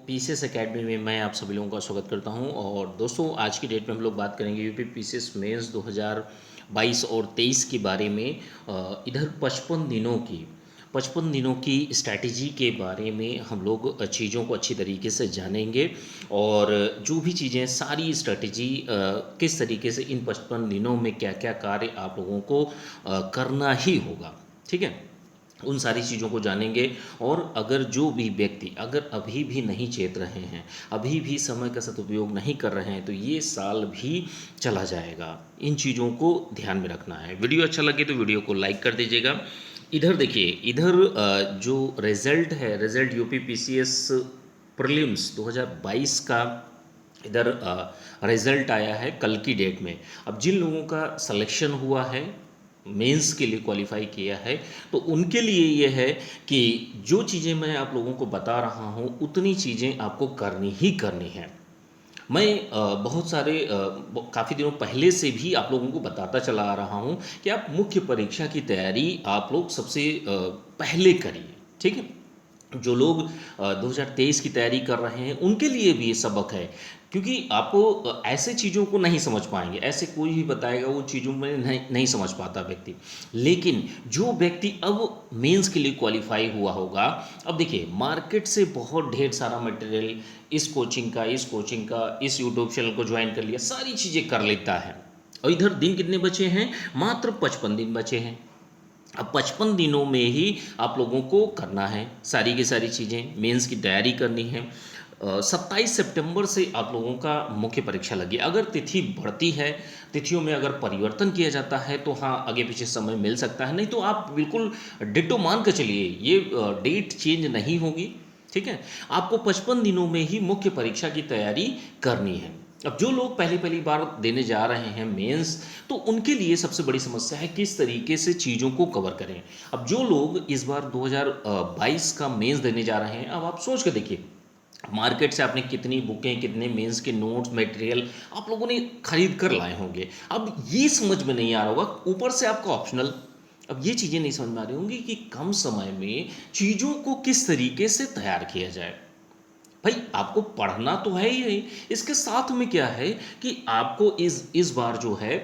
PCS academy में मैं आप सभी लोगों का स्वागत करता हूं। और दोस्तों, आज की डेट में हम लोग बात करेंगे यूपी पीसीएस मेंस 2022 और 23 के बारे में। इधर 55 दिनों की स्ट्रैटेजी के बारे में हम लोग चीज़ों को अच्छी तरीके से जानेंगे। और जो भी चीज़ें सारी स्ट्रैटेजी किस तरीके से इन 55 दिनों में क्या क्या कार्य आप लोगों को करना ही होगा, ठीक है, उन सारी चीज़ों को जानेंगे। और अगर जो भी व्यक्ति अगर अभी भी नहीं चेत रहे हैं, अभी भी समय का सदुपयोग नहीं कर रहे हैं, तो ये साल भी चला जाएगा। इन चीज़ों को ध्यान में रखना है। वीडियो अच्छा लगे तो वीडियो को लाइक कर दीजिएगा। इधर देखिए, इधर जो रिज़ल्ट है, रिज़ल्ट यूपी पीसीएस प्रीलिम्स 2022 का इधर रिज़ल्ट आया है कल की डेट में। अब जिन लोगों का सिलेक्शन हुआ है, मेंस के लिए क्वालिफाई किया है, तो उनके लिए ये है कि जो चीज़ें मैं आप लोगों को बता रहा हूँ उतनी चीज़ें आपको करनी ही करनी है। मैं बहुत सारे काफ़ी दिनों पहले से भी आप लोगों को बताता चला आ रहा हूँ कि आप मुख्य परीक्षा की तैयारी आप लोग सबसे पहले करिए, ठीक है। जो लोग 2023 की तैयारी कर रहे हैं उनके लिए भी ये सबक है, क्योंकि आपको ऐसे चीज़ों को नहीं समझ पाएंगे, ऐसे कोई भी बताएगा वो चीज़ों में नहीं समझ पाता व्यक्ति। लेकिन जो व्यक्ति अब मेंस के लिए क्वालिफाई हुआ होगा, अब देखिए मार्केट से बहुत ढेर सारा मटेरियल, इस कोचिंग का इस यूट्यूब चैनल को ज्वाइन कर लिया, सारी चीज़ें कर लेता है। और इधर दिन कितने बचे हैं? मात्र 55 दिन बचे हैं। अब 55 दिनों में ही आप लोगों को करना है सारी की सारी चीज़ें, मेंस की तैयारी करनी है। 27 सितंबर से आप लोगों का मुख्य परीक्षा लगी। अगर तिथि बढ़ती है, तिथियों में अगर परिवर्तन किया जाता है तो हाँ, आगे पीछे समय मिल सकता है, नहीं तो आप बिल्कुल डिटो मान कर चलिए ये डेट चेंज नहीं होगी, ठीक है। आपको 55 दिनों में ही मुख्य परीक्षा की तैयारी करनी है। अब जो लोग पहली पहली बार देने जा रहे हैं मेंस, तो उनके लिए सबसे बड़ी समस्या है किस तरीके से चीज़ों को कवर करें। अब जो लोग इस बार 2022 का मेंस देने जा रहे हैं, अब आप सोच के देखिए मार्केट से आपने कितनी बुकें, कितने मेंस के नोट्स मटेरियल आप लोगों ने खरीद कर लाए होंगे। अब ये समझ में नहीं आ रहा होगा, ऊपर से आपका ऑप्शनल। अब ये चीज़ें नहीं समझ में आ रही होंगी कि कम समय में चीज़ों को किस तरीके से तैयार किया जाए। भाई आपको पढ़ना तो है ही नहीं, इसके साथ में क्या है कि आपको इस बार जो है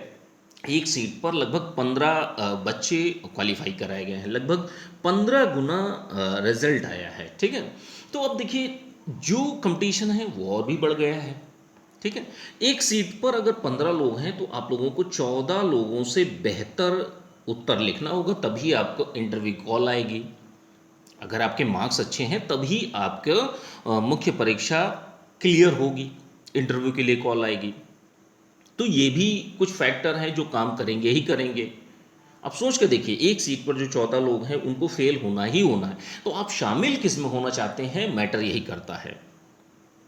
एक सीट पर लगभग 15 बच्चे क्वालिफाई कराए गए हैं, लगभग 15 गुना रिजल्ट आया है, ठीक है। तो अब देखिए जो कंपटीशन है वो और भी बढ़ गया है, ठीक है। एक सीट पर अगर 15 लोग हैं तो आप लोगों को 14 लोगों से बेहतर उत्तर लिखना होगा, तभी आपको इंटरव्यू कॉल आएगी। अगर आपके मार्क्स अच्छे हैं तभी आपके मुख्य परीक्षा क्लियर होगी, इंटरव्यू के लिए कॉल आएगी। तो ये भी कुछ फैक्टर हैं जो काम करेंगे ही करेंगे। आप सोच के देखिए, एक सीट पर जो 14 लोग हैं उनको फेल होना ही होना है, तो आप शामिल किस में होना चाहते हैं, मैटर यही करता है।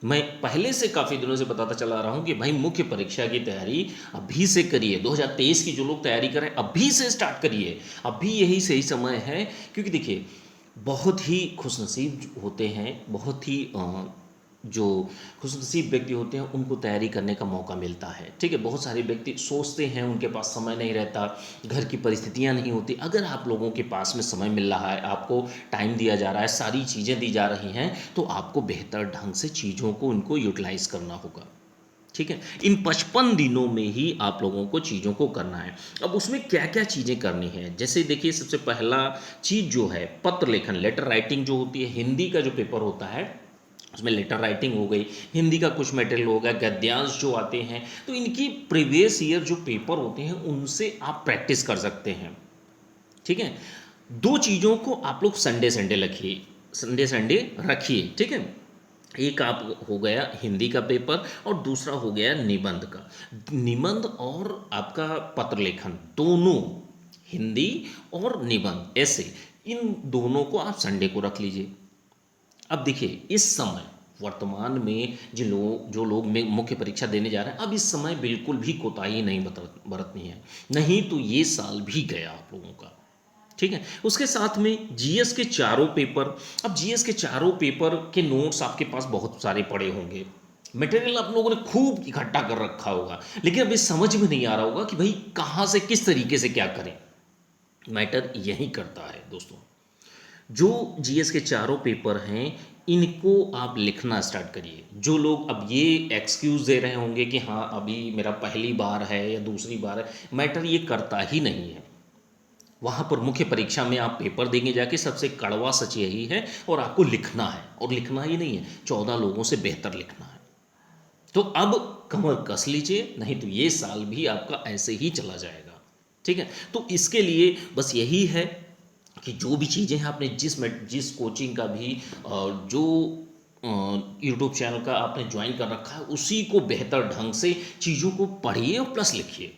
मैं पहले से काफ़ी दिनों से बताता चला रहा हूं कि भाई मुख्य परीक्षा की तैयारी अभी से करिए। 2023 की जो लोग तैयारी करें अभी से स्टार्ट करिए, अभी यही सही समय है। क्योंकि देखिए बहुत ही खुशनसीब होते हैं, बहुत ही जो खुशनसीब व्यक्ति होते हैं उनको तैयारी करने का मौका मिलता है, ठीक है। बहुत सारे व्यक्ति सोचते हैं उनके पास समय नहीं रहता, घर की परिस्थितियां नहीं होती। अगर आप लोगों के पास में समय मिल रहा है, आपको टाइम दिया जा रहा है, सारी चीज़ें दी जा रही हैं, तो आपको बेहतर ढंग से चीज़ों को उनको यूटिलाइज करना होगा, ठीक है। इन 55 दिनों में ही आप लोगों को चीज़ों को करना है। अब उसमें क्या क्या चीज़ें करनी है, जैसे देखिए सबसे पहला चीज़ जो है पत्र लेखन, लेटर राइटिंग जो होती है, हिंदी का जो पेपर होता है उसमें लेटर राइटिंग हो गई, हिंदी का कुछ मटेरियल हो गया, गद्यांश जो आते हैं, तो इनकी प्रीवियस ईयर जो पेपर होते हैं उनसे आप प्रैक्टिस कर सकते हैं, ठीक है। दो चीज़ों को आप लोग संडे संडे रखिए, संडे संडे रखिए, ठीक है। एक आप हो गया हिंदी का पेपर और दूसरा हो गया निबंध का। निबंध और आपका पत्र लेखन दोनों, हिंदी और निबंध, ऐसे इन दोनों को आप संडे को रख लीजिए। अब देखिए इस समय वर्तमान में जो लोग में मुख्य परीक्षा देने जा रहे हैं, अब इस समय बिल्कुल भी कोताही नहीं बरतनी है, नहीं तो ये साल भी गया आप लोगों का, ठीक है। उसके साथ में जीएस के चारों पेपर। अब जीएस के चारों पेपर के नोट्स आपके पास बहुत सारे पड़े होंगे, मटेरियल आप लोगों ने खूब इकट्ठा कर रखा होगा, लेकिन अभी समझ में नहीं आ रहा होगा कि भाई कहाँ से किस तरीके से क्या करें। मैटर यही करता है दोस्तों। जो जीएस के चारों पेपर हैं, इनको आप लिखना स्टार्ट करिए। जो लोग अब ये एक्सक्यूज़ दे रहे होंगे कि हाँ अभी मेरा पहली बार है या दूसरी बार है, मैटर ये करता ही नहीं है। वहाँ पर मुख्य परीक्षा में आप पेपर देंगे जाके, सबसे कड़वा सच यही है, और आपको लिखना है, और लिखना ही नहीं है, 14 लोगों से बेहतर लिखना है। तो अब कमर कस लीजिए, नहीं तो ये साल भी आपका ऐसे ही चला जाएगा। ठीक है, तो इसके लिए बस यही है कि जो भी चीज़ें हैं आपने जिस कोचिंग का भी जो यूट्यूब चैनल का आपने ज्वाइन कर रखा है, उसी को बेहतर ढंग से चीज़ों को पढ़िए और प्लस लिखिए।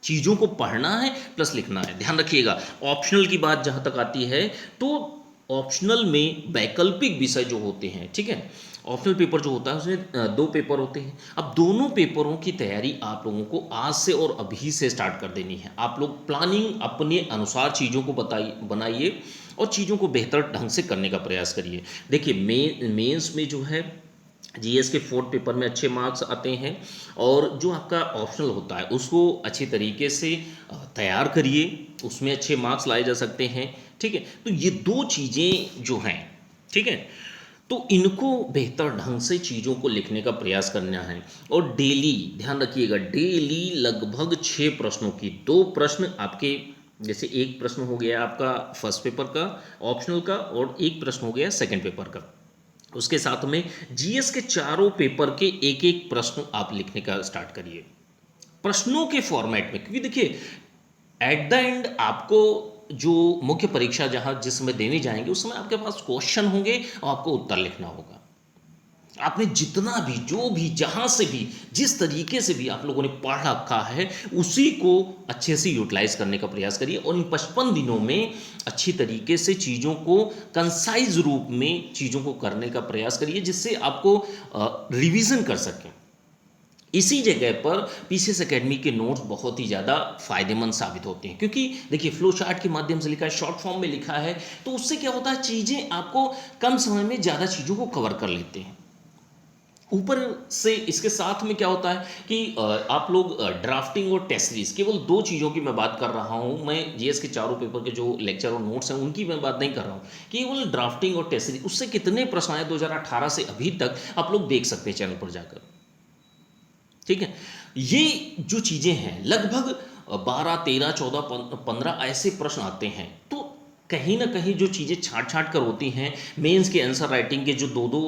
चीज़ों को पढ़ना है प्लस लिखना है। ध्यान रखिएगा, ऑप्शनल की बात जहाँ तक आती है, तो ऑप्शनल में वैकल्पिक विषय जो होते हैं, ठीक है, ऑप्शनल पेपर जो होता है उसमें दो पेपर होते हैं। अब दोनों पेपरों की तैयारी आप लोगों को आज से और अभी से स्टार्ट कर देनी है। आप लोग प्लानिंग अपने अनुसार चीज़ों को बनाइए और चीज़ों को बेहतर ढंग से करने का प्रयास करिए। देखिए, मेंस में जो है जीएस के फोर्थ पेपर में अच्छे मार्क्स आते हैं, और जो आपका ऑप्शनल होता है उसको अच्छे तरीके से तैयार करिए, उसमें अच्छे मार्क्स लाए जा सकते हैं। ठीक है, तो ये दो चीज़ें जो हैं, ठीक है, तो इनको बेहतर ढंग से चीज़ों को लिखने का प्रयास करना है। और डेली ध्यान रखिएगा, डेली लगभग 6 प्रश्नों की, 2 प्रश्न आपके, जैसे एक प्रश्न हो गया आपका फर्स्ट पेपर का ऑप्शनल का, और एक प्रश्न हो गया सेकंड पेपर का, उसके साथ में जीएस के चारों पेपर के एक एक प्रश्न आप लिखने का स्टार्ट करिए, प्रश्नों के फॉर्मेट में। क्योंकि देखिए, एट द एंड आपको जो मुख्य परीक्षा जहां जिस समय देने जाएंगे, उस समय आपके पास क्वेश्चन होंगे और आपको उत्तर लिखना होगा। आपने जितना भी, जो भी, जहां से भी, जिस तरीके से भी आप लोगों ने पढ़ रखा है, उसी को अच्छे से यूटिलाइज करने का प्रयास करिए, और इन 55 दिनों में अच्छी तरीके से चीज़ों को कंसाइज रूप में चीज़ों को करने का प्रयास करिए, जिससे आपको रिवीजन कर सकें। इसी जगह पर पीसीएस एकेडमी के नोट्स बहुत ही ज़्यादा फायदेमंद साबित होते हैं, क्योंकि देखिए फ्लो चार्ट के माध्यम से लिखा है, शॉर्ट फॉर्म में लिखा है, तो उससे क्या होता है, चीज़ें आपको कम समय में ज़्यादा चीज़ों को कवर कर लेते हैं। ऊपर से इसके साथ में क्या होता है कि आप लोग ड्राफ्टिंग और टेस्ट सीरीज, केवल दो चीज़ों की मैं बात कर रहा हूँ। मैं जीएस के चारों पेपर के जो लेक्चर और नोट्स हैं उनकी मैं बात नहीं कर रहा हूँ, केवल ड्राफ्टिंग और टेस्ट सीरीज, उससे कितने प्रश्न आए 2018 से अभी तक, आप लोग देख सकते हैं चैनल पर जाकर। ठीक है, ये जो चीज़ें हैं लगभग 12, 13, 14, 15 ऐसे प्रश्न आते हैं। तो कहीं ना कहीं जो चीज़ें छाट छाट कर होती हैं, मेंस के आंसर राइटिंग के जो दो दो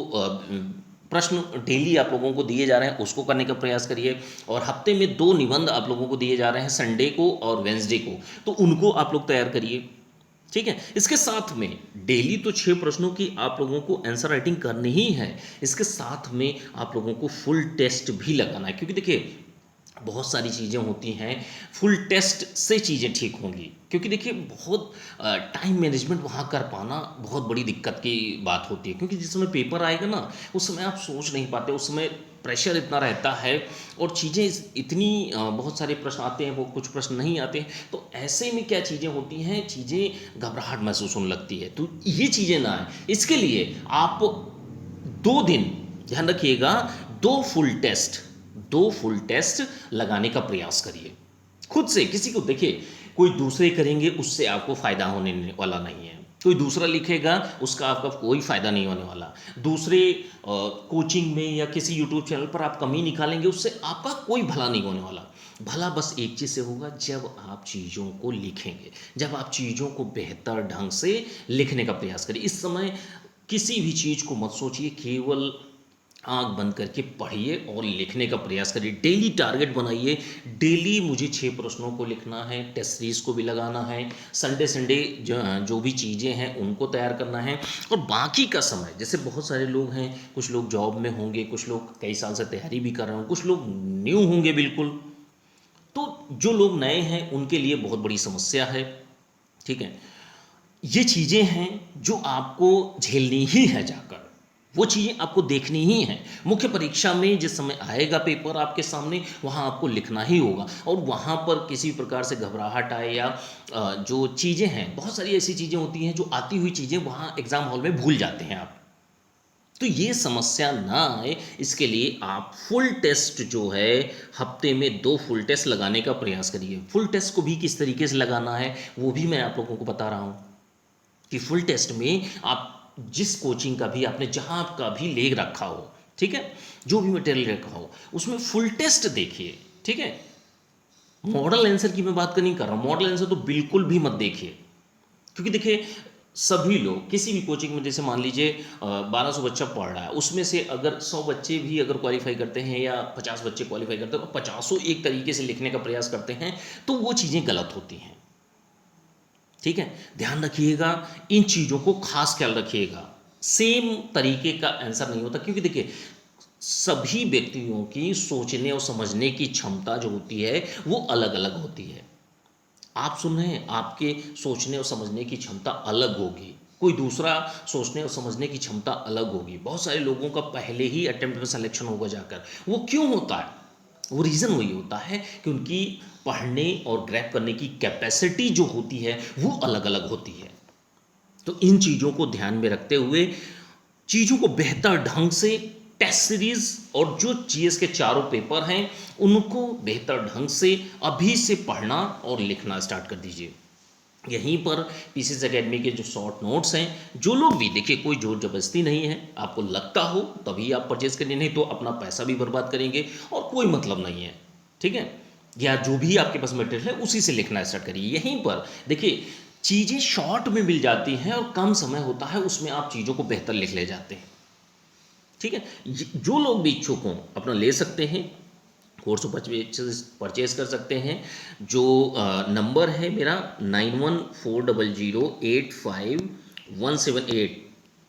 प्रश्न डेली आप लोगों को दिए जा रहे हैं, उसको करने का प्रयास करिए। और हफ्ते में 2 निबंध आप लोगों को दिए जा रहे हैं, संडे को और वेंसडे को, तो उनको आप लोग तैयार करिए। ठीक है, इसके साथ में डेली तो 6 प्रश्नों की आप लोगों को आंसर राइटिंग करनी ही है, इसके साथ में आप लोगों को फुल टेस्ट भी लगाना है। क्योंकि देखिए, बहुत सारी चीज़ें होती हैं, फुल टेस्ट से चीज़ें ठीक होंगी। क्योंकि देखिए, बहुत टाइम मैनेजमेंट वहाँ कर पाना बहुत बड़ी दिक्कत की बात होती है, क्योंकि जिस समय पेपर आएगा ना, उस समय आप सोच नहीं पाते, उस समय प्रेशर इतना रहता है, और चीज़ें इतनी बहुत सारे प्रश्न आते हैं, वो कुछ प्रश्न नहीं आते हैं। तो ऐसे में क्या चीज़ें होती हैं, चीज़ें घबराहट महसूस होने लगती है। तो ये चीज़ें ना आए, इसके लिए आप 2 दिन, ध्यान रखिएगा, 2 फुल टेस्ट लगाने का प्रयास करिए खुद से। किसी को देखिए, कोई दूसरे करेंगे उससे आपको फायदा होने वाला नहीं है, कोई दूसरा लिखेगा उसका आपका कोई फायदा नहीं होने वाला। दूसरे कोचिंग में या किसी यूट्यूब चैनल पर आप कमी निकालेंगे, उससे आपका कोई भला नहीं होने वाला। भला बस एक चीज़ से होगा, जब आप चीज़ों को लिखेंगे, जब आप चीज़ों को बेहतर ढंग से लिखने का प्रयास करिए। इस समय किसी भी चीज़ को मत सोचिए, केवल आंख बंद करके पढ़िए और लिखने का प्रयास करिए। डेली टारगेट बनाइए, डेली मुझे 6 प्रश्नों को लिखना है, टेस्ट सीरीज को भी लगाना है, संडे संडे जो भी चीज़ें हैं उनको तैयार करना है। और बाकी का समय, जैसे बहुत सारे लोग हैं, कुछ लोग जॉब में होंगे, कुछ लोग कई साल से तैयारी भी कर रहे हों, कुछ लोग न्यू होंगे बिल्कुल। तो जो लोग नए हैं उनके लिए बहुत बड़ी समस्या है। ठीक है, ये चीज़ें हैं जो आपको झेलनी ही है, जाकर वो चीज़ें आपको देखनी ही हैं। मुख्य परीक्षा में जिस समय आएगा पेपर आपके सामने, वहाँ आपको लिखना ही होगा, और वहाँ पर किसी प्रकार से घबराहट आए या जो चीज़ें हैं, बहुत सारी ऐसी चीज़ें होती हैं जो आती हुई चीज़ें वहाँ एग्ज़ाम हॉल में भूल जाते हैं आप। तो ये समस्या ना आए, इसके लिए आप फुल टेस्ट जो है, हफ्ते में 2 फुल टेस्ट लगाने का प्रयास करिए। फुल टेस्ट को भी किस तरीके से लगाना है वो भी मैं आप लोगों को बता रहा हूँ, कि फुल टेस्ट में आप जिस कोचिंग का भी आपने जहाँ का भी ले रखा हो, ठीक है, जो भी मटेरियल रखा हो उसमें फुल टेस्ट देखिए, ठीक है। मॉडल आंसर की मैं बात नहीं कर रहा हूँ, मॉडल आंसर तो बिल्कुल भी मत देखिए, क्योंकि देखिए सभी लोग किसी भी कोचिंग में, जैसे मान लीजिए 1200 बच्चा पढ़ रहा है, उसमें से अगर 100 बच्चे भी अगर क्वालिफाई करते हैं या 50 बच्चे क्वालिफाई करते हैं और 50 एक तरीके से लिखने का प्रयास करते हैं, तो वो चीज़ें गलत होती हैं, ठीक है। ध्यान रखिएगा, इन चीज़ों को खास ख्याल रखिएगा। सेम तरीके का आंसर नहीं होता, क्योंकि देखिए सभी व्यक्तियों की सोचने और समझने की क्षमता जो होती है वो अलग अलग होती है। आप सुन रहे हैं, आपके सोचने और समझने की क्षमता अलग होगी, कोई दूसरा सोचने और समझने की क्षमता अलग होगी। बहुत सारे लोगों का पहले ही अटेम्प्ट में सिलेक्शन होगा जाकर, वो क्यों होता है? वो रीज़न वही होता है कि उनकी पढ़ने और ग्रैब करने की कैपेसिटी जो होती है वो अलग अलग होती है। तो इन चीज़ों को ध्यान में रखते हुए चीज़ों को बेहतर ढंग से, टेस्ट सीरीज और जो जीएस के चारों पेपर हैं उनको बेहतर ढंग से अभी से पढ़ना और लिखना स्टार्ट कर दीजिए। यहीं पर पीसीएस एकेडमी के जो शॉर्ट नोट्स हैं, जो लोग भी, देखिए कोई जोर जबरदस्ती नहीं है, आपको लगता हो तभी आप परचेज करिए, नहीं तो अपना पैसा भी बर्बाद करेंगे और कोई मतलब नहीं है, ठीक है। या जो भी आपके पास मटेरियल है उसी से लिखना स्टार्ट करिए। यहीं पर देखिए चीज़ें शॉर्ट में मिल जाती हैं और कम समय होता है, उसमें आप चीज़ों को बेहतर लिख ले जाते हैं, ठीक है। जो लोग भी इच्छुक हों अपना ले सकते हैं, कोर्स परचेज कर सकते हैं। जो नंबर है मेरा 9140085178,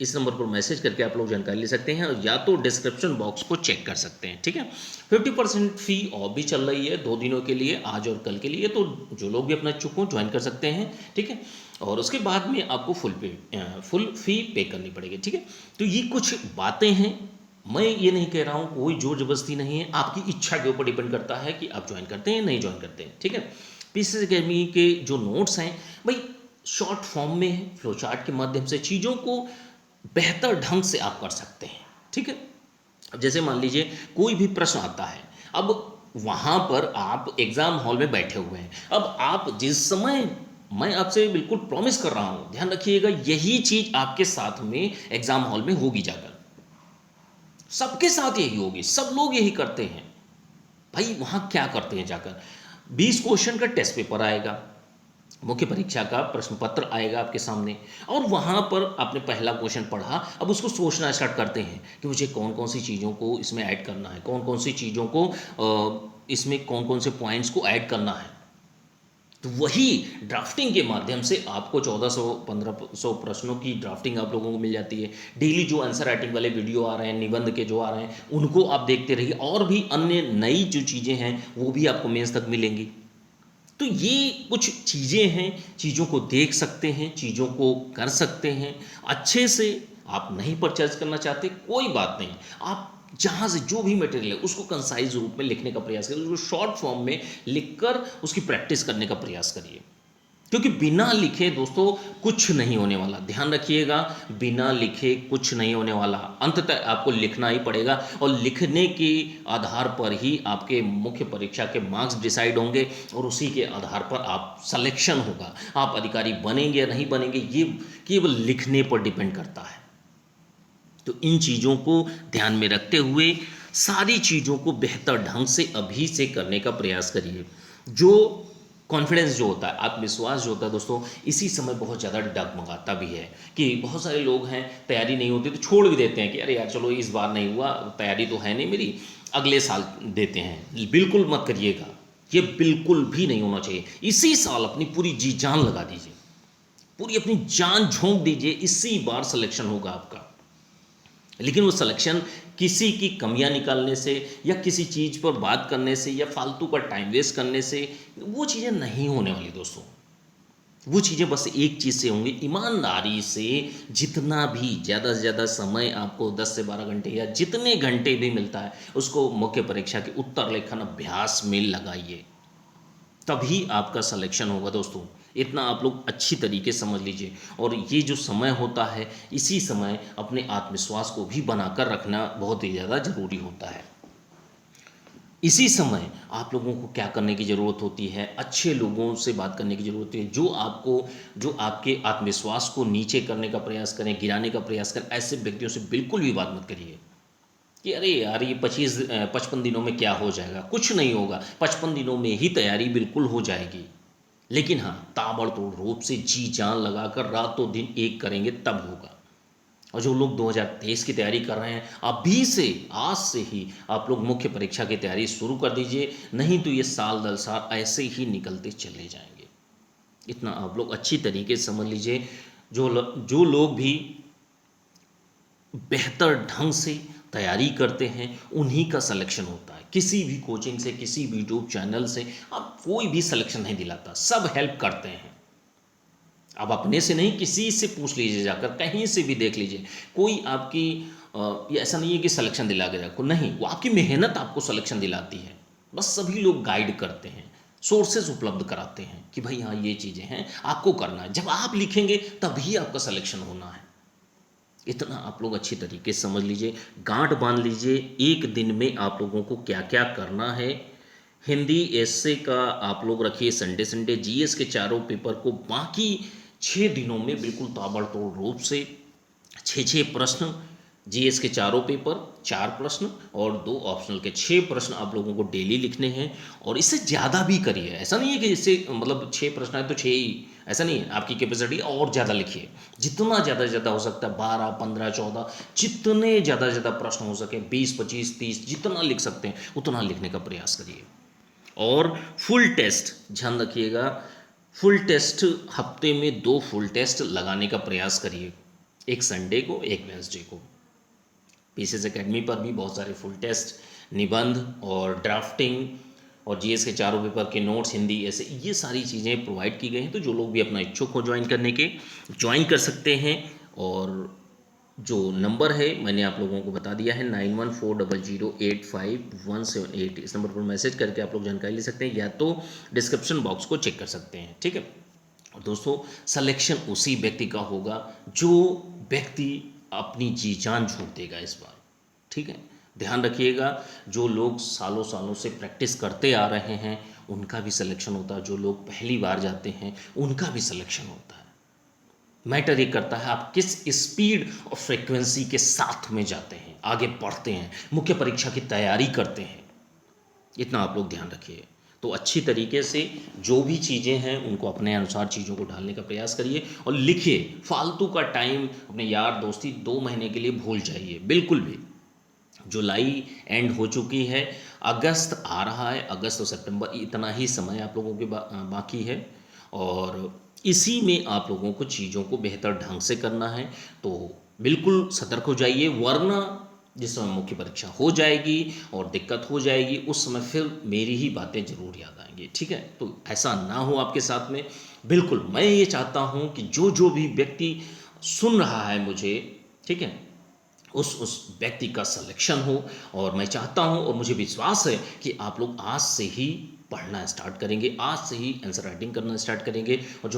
इस नंबर पर मैसेज करके आप लोग जानकारी ले सकते हैं, और या तो डिस्क्रिप्शन बॉक्स को चेक कर सकते हैं, ठीक है। 50% फ़ी और भी चल रही है 2 दिनों के लिए, आज और कल के लिए, तो जो लोग भी अपना इच्छुक हों ज्वाइन कर सकते हैं, ठीक है। और उसके बाद में आपको फुल फ़ी पे करनी पड़ेगी, ठीक है। तो ये कुछ बातें हैं, मैं ये नहीं कह रहा हूँ, कोई जोर जबरदस्ती नहीं है, आपकी इच्छा के ऊपर डिपेंड करता है कि आप ज्वाइन करते हैं नहीं ज्वाइन करते हैं, ठीक है। पीसीएस एकेडमी के जो नोट्स हैं भाई शॉर्ट फॉर्म में है, फ्लो चार्ट के माध्यम से चीज़ों को बेहतर ढंग से आप कर सकते हैं, ठीक है। अब जैसे मान लीजिए कोई भी प्रश्न आता है, अब वहाँ पर आप एग्ज़ाम हॉल में बैठे हुए हैं, अब आप जिस समय, मैं आपसे बिल्कुल प्रॉमिस कर रहा हूँ, ध्यान रखिएगा, यही चीज़ आपके साथ में एग्ज़ाम हॉल में होगी जाकर, सबके साथ यही होगी, सब लोग यही करते हैं। भाई वहाँ क्या करते हैं जाकर, 20 क्वेश्चन का टेस्ट पेपर आएगा, मुख्य परीक्षा का प्रश्न पत्र आएगा आपके सामने, और वहाँ पर आपने पहला क्वेश्चन पढ़ा, अब उसको सोचना स्टार्ट करते हैं कि मुझे कौन कौन सी चीज़ों को इसमें ऐड करना है, कौन कौन सी चीज़ों को इसमें कौन कौन से पॉइंट्स को ऐड करना है। तो वही ड्राफ्टिंग के माध्यम से आपको 1400-1500 प्रश्नों की ड्राफ्टिंग आप लोगों को मिल जाती है। डेली जो आंसर राइटिंग वाले वीडियो आ रहे हैं, निबंध के जो आ रहे हैं, उनको आप देखते रहिए, और भी अन्य नई जो चीज़ें हैं वो भी आपको मेंस तक मिलेंगी। तो ये कुछ चीज़ें हैं, चीज़ों को देख सकते हैं, चीज़ों को कर सकते हैं अच्छे से। आप नहीं परचेज करना चाहते, कोई बात नहीं, आप जहाँ से जो भी मटेरियल है उसको कंसाइज रूप में लिखने का प्रयास करिए, उसको शॉर्ट फॉर्म में लिखकर उसकी प्रैक्टिस करने का प्रयास करिए, क्योंकि बिना लिखे दोस्तों कुछ नहीं होने वाला। ध्यान रखिएगा, बिना लिखे कुछ नहीं होने वाला, अंततः आपको लिखना ही पड़ेगा, और लिखने के आधार पर ही आपके मुख्य परीक्षा के मार्क्स डिसाइड होंगे, और उसी के आधार पर आप सिलेक्शन होगा, आप अधिकारी बनेंगे या नहीं बनेंगे, ये केवल लिखने पर डिपेंड करता है। तो इन चीज़ों को ध्यान में रखते हुए सारी चीज़ों को बेहतर ढंग से अभी से करने का प्रयास करिए। जो कॉन्फिडेंस जो होता है, आत्मविश्वास जो होता है दोस्तों, इसी समय बहुत ज़्यादा डगमगाता भी है, कि बहुत सारे लोग हैं तैयारी नहीं होती तो छोड़ भी देते हैं कि अरे यार चलो इस बार नहीं हुआ, तैयारी तो है नहीं मेरी, अगले साल देते हैं। बिल्कुल मत करिएगा, ये बिल्कुल भी नहीं होना चाहिए। इसी साल अपनी पूरी जी जान लगा दीजिए, पूरी अपनी जान झोंक दीजिए, इसी बार सिलेक्शन होगा आपका। लेकिन वो सिलेक्शन किसी की कमियां निकालने से या किसी चीज़ पर बात करने से या फालतू का टाइम वेस्ट करने से वो चीज़ें नहीं होने वाली दोस्तों। वो चीज़ें बस एक चीज़ से होंगी, ईमानदारी से जितना भी ज़्यादा से ज़्यादा समय आपको 10 से 12 घंटे या जितने घंटे भी मिलता है उसको मुख्य परीक्षा के उत्तर लेखन अभ्यास में लगाइए, तभी आपका सिलेक्शन होगा दोस्तों। इतना आप लोग अच्छी तरीके समझ लीजिए। और ये जो समय होता है, इसी समय अपने आत्मविश्वास को भी बनाकर रखना बहुत ही ज़्यादा ज़रूरी होता है। इसी समय आप लोगों को क्या करने की ज़रूरत होती है, अच्छे लोगों से बात करने की ज़रूरत है, जो आपके आत्मविश्वास को नीचे करने का प्रयास करें, गिराने का प्रयास करें। ऐसे व्यक्तियों से बिल्कुल भी बात मत करिए कि अरे यार ये 55 दिनों में क्या हो जाएगा। कुछ नहीं होगा, 55 दिनों में ही तैयारी बिल्कुल हो जाएगी। लेकिन हाँ, ताबड़तोड़ रूप से जी जान लगाकर रातों दिन एक करेंगे तब होगा। और जो लोग 2023 की तैयारी कर रहे हैं, अभी से, आज से ही आप लोग मुख्य परीक्षा की तैयारी शुरू कर दीजिए, नहीं तो ये साल दर साल ऐसे ही निकलते चले जाएंगे। इतना आप लोग अच्छी तरीके से समझ लीजिए। जो लोग भी बेहतर ढंग से तैयारी करते हैं, उन्हीं का सिलेक्शन होता है। किसी भी कोचिंग से, किसी भी यूट्यूब चैनल से अब कोई भी सिलेक्शन नहीं दिलाता, सब हेल्प करते हैं। आप अपने से नहीं, किसी से पूछ लीजिए, जाकर कहीं से भी देख लीजिए। कोई आपकी ये ऐसा नहीं है कि सिलेक्शन दिला के रखो, नहीं, वो आपकी मेहनत आपको सिलेक्शन दिलाती है। बस सभी लोग गाइड करते हैं, सोर्सेज उपलब्ध कराते हैं कि भाई हाँ ये चीज़ें हैं, आपको करना है। जब आप लिखेंगे तभी आपका सिलेक्शन होना है। इतना आप लोग अच्छी तरीके से समझ लीजिए, गांठ बांध लीजिए। एक दिन में आप लोगों को क्या क्या करना है। हिंदी एसए का आप लोग रखिए संडे संडे, जीएस के चारों पेपर को बाकी 6 दिनों में बिल्कुल ताबड़तोड़ रूप से 6 6 प्रश्न, जीएस के चारों पेपर 4 प्रश्न और 2 ऑप्शनल के 6 प्रश्न आप लोगों को डेली लिखने हैं। और इससे ज़्यादा भी करिए, ऐसा नहीं है कि इससे मतलब 6 प्रश्न है तो 6 ही, ऐसा नहीं है। आपकी कैपेसिटी और ज़्यादा लिखिए, जितना ज़्यादा ज़्यादा हो सकता है, 12 15 14, जितने ज़्यादा ज़्यादा प्रश्न हो सके, 20 25 30, जितना लिख सकते हैं उतना लिखने का प्रयास करिए। और फुल टेस्ट ध्यान रखिएगा, फुल टेस्ट हफ्ते में 2 फुल टेस्ट लगाने का प्रयास करिए, एक संडे को, एक वेंसडे को। पीसीएस एकेडमी पर भी बहुत सारे फुल टेस्ट, निबंध और ड्राफ्टिंग और जीएस के चारों पेपर के नोट्स, हिंदी, ऐसे ये सारी चीज़ें प्रोवाइड की गई हैं। तो जो लोग भी अपना इच्छुक हो ज्वाइन करने के, ज्वाइन कर सकते हैं। और जो नंबर है मैंने आप लोगों को बता दिया है, 9140085178, इस नंबर पर मैसेज करके आप लोग जानकारी ले सकते हैं, या तो डिस्क्रिप्शन बॉक्स को चेक कर सकते हैं, ठीक है। और दोस्तों, सिलेक्शन उसी व्यक्ति का होगा जो व्यक्ति अपनी जी जान झोंक देगा इस बार, ठीक है। ध्यान रखिएगा, जो लोग सालों सालों से प्रैक्टिस करते आ रहे हैं उनका भी सिलेक्शन होता है, जो लोग पहली बार जाते हैं उनका भी सिलेक्शन होता है। मैटर ये करता है आप किस स्पीड और फ्रीक्वेंसी के साथ में जाते हैं, आगे बढ़ते हैं, मुख्य परीक्षा की तैयारी करते हैं। इतना आप लोग ध्यान रखिए। तो अच्छी तरीके से जो भी चीज़ें हैं उनको अपने अनुसार चीज़ों को ढालने का प्रयास करिए और लिखिए। फालतू का टाइम अपने यार दोस्ती 2 महीने के लिए भूल जाइए, बिल्कुल भी। जुलाई एंड हो चुकी है, अगस्त आ रहा है, अगस्त और सितंबर, इतना ही समय आप लोगों के बाकी है। और इसी में आप लोगों को चीज़ों को बेहतर ढंग से करना है। तो बिल्कुल सतर्क हो जाइए, वरना जिस समय मुख्य परीक्षा हो जाएगी और दिक्कत हो जाएगी, उस समय फिर मेरी ही बातें ज़रूर याद आएंगी, ठीक है। तो ऐसा ना हो आपके साथ में। बिल्कुल मैं ये चाहता हूँ कि जो भी व्यक्ति सुन रहा है मुझे, ठीक है, उस व्यक्ति का सिलेक्शन हो। और मैं चाहता हूं और मुझे विश्वास है कि आप लोग आज से ही पढ़ना स्टार्ट करेंगे, आज से ही आंसर राइटिंग करना स्टार्ट करेंगे। और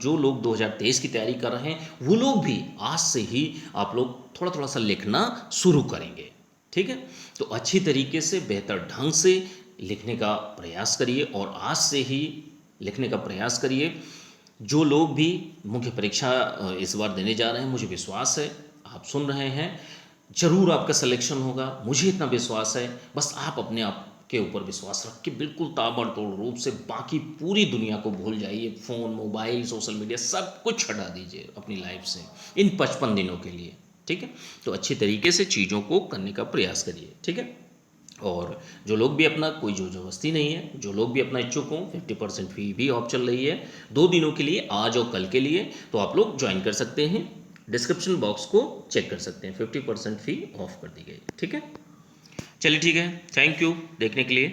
जो लोग 2023 की तैयारी कर रहे हैं वो लोग भी आज से ही आप लोग थोड़ा थोड़ा सा लिखना शुरू करेंगे, ठीक है। तो अच्छी तरीके से, बेहतर ढंग से लिखने का प्रयास करिए और आज से ही लिखने का प्रयास करिए। जो लोग भी मुख्य परीक्षा इस बार देने जा रहे हैं, मुझे विश्वास है आप सुन रहे हैं, जरूर आपका सिलेक्शन होगा, मुझे इतना विश्वास है। बस आप अपने आप के ऊपर विश्वास रख के बिल्कुल ताबड़तोड़ रूप से बाकी पूरी दुनिया को भूल जाइए, फ़ोन, मोबाइल, सोशल मीडिया सब कुछ हटा दीजिए अपनी लाइफ से इन 55 दिनों के लिए, ठीक है। तो अच्छी तरीके से चीज़ों को करने का प्रयास करिए, ठीक है। और जो लोग भी अपना, कोई जो जबरदस्ती नहीं है, जो लोग भी अपना इच्छुक हों, 50% फी भी ऑफ चल रही है 2 दिनों के लिए, आज और कल के लिए। तो आप लोग ज्वाइन कर सकते हैं, डिस्क्रिप्शन बॉक्स को चेक कर सकते हैं, 50% फी ऑफ कर दी गई, ठीक है। चलिए ठीक है, थैंक यू देखने के लिए।